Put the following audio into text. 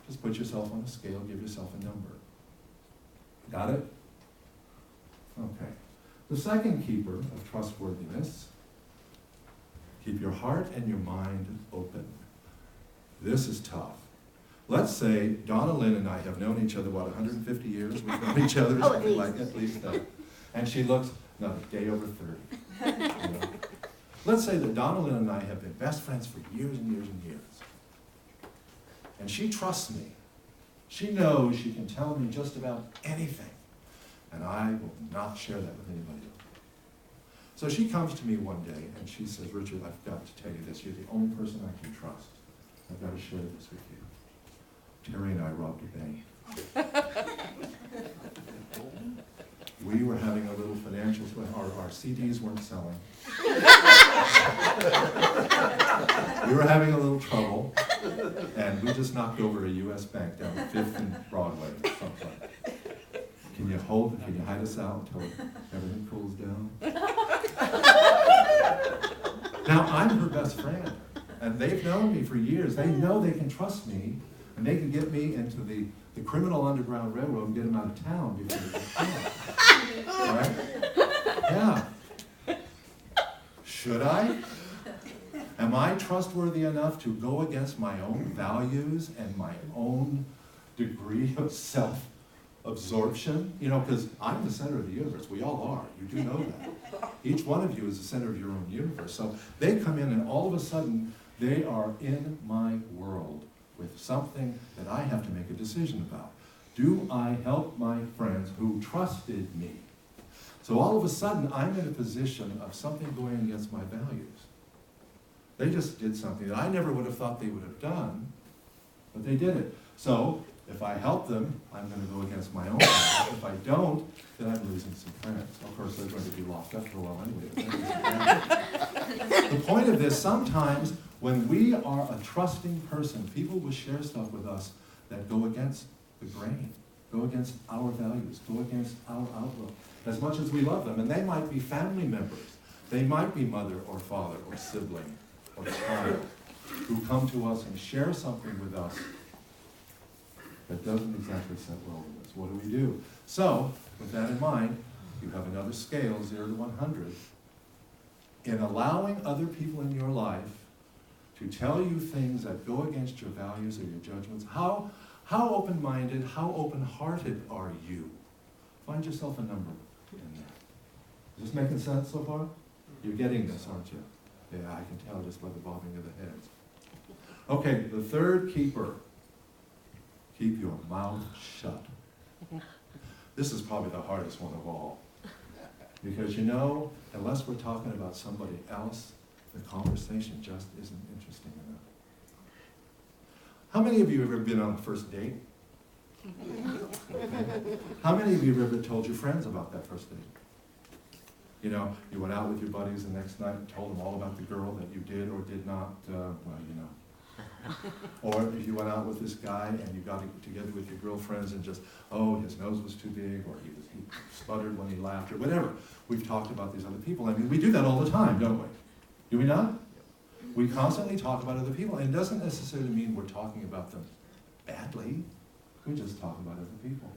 Just put yourself on a scale, give yourself a number. Got it? Okay. The second keeper of trustworthiness, keep your heart and your mind open. This is tough. Let's say Donna Lynn and I have known each other, 150 years? We've known each other something like at least that. And she looks, no, a day over 30. You know? Let's say that Donna Lynn and I have been best friends for years and years and years. And she trusts me. She knows she can tell me just about anything. And I will not share that with anybody else. So she comes to me one day and she says, Richard, I've got to tell you this. You're the only person I can trust. I've got to share this with you. Terry and I robbed a bank. We were having a little financial, our CDs weren't selling. We were having a little trouble, and we just knocked over a U.S. bank down 5th and Broadway or something. Can you hide us out until everything cools down? Now, I'm her best friend, and they've known me for years. They know they can trust me, and they can get me into the criminal Underground Railroad and get them out of town before they get caught. Right? Yeah. Should I? Am I trustworthy enough to go against my own values and my own degree of self-absorption? You know, because I'm the center of the universe. We all are. You do know that. Each one of you is the center of your own universe. So they come in and all of a sudden they are in my world with something that I have to make a decision about. Do I help my friends who trusted me? So all of a sudden, I'm in a position of something going against my values. They just did something that I never would have thought they would have done, but they did it. So if I help them, I'm going to go against my own values. If I don't, then I'm losing some friends. Of course, they're going to be locked up for a while anyway. The point of this, sometimes when we are a trusting person, people will share stuff with us that go against the grain, go against our values, go against our outlook, as much as we love them. And they might be family members. They might be mother or father or sibling or child who come to us and share something with us that doesn't exactly set well with us. What do we do? So, with that in mind, you have another scale, 0 to 100. In allowing other people in your life to tell you things that go against your values or your judgments, how open-minded, how open-hearted are you? Find yourself a number in there. Is this making sense so far? You're getting this, aren't you? Yeah, I can tell just by the bobbing of the heads. Okay, the third keeper. Keep your mouth shut. This is probably the hardest one of all. Because you know, unless we're talking about somebody else, the conversation just isn't interesting enough. How many of you have ever been on a first date? How many of you have ever told your friends about that first date? You know, you went out with your buddies the next night and told them all about the girl that you did or did not, well, you know. Or if you went out with this guy and you got together with your girlfriends and just, oh, his nose was too big, or he sputtered when he laughed, or whatever. We've talked about these other people. I mean, we do that all the time, don't we? Do we not? We constantly talk about other people, and it doesn't necessarily mean we're talking about them badly. We just talk about other people.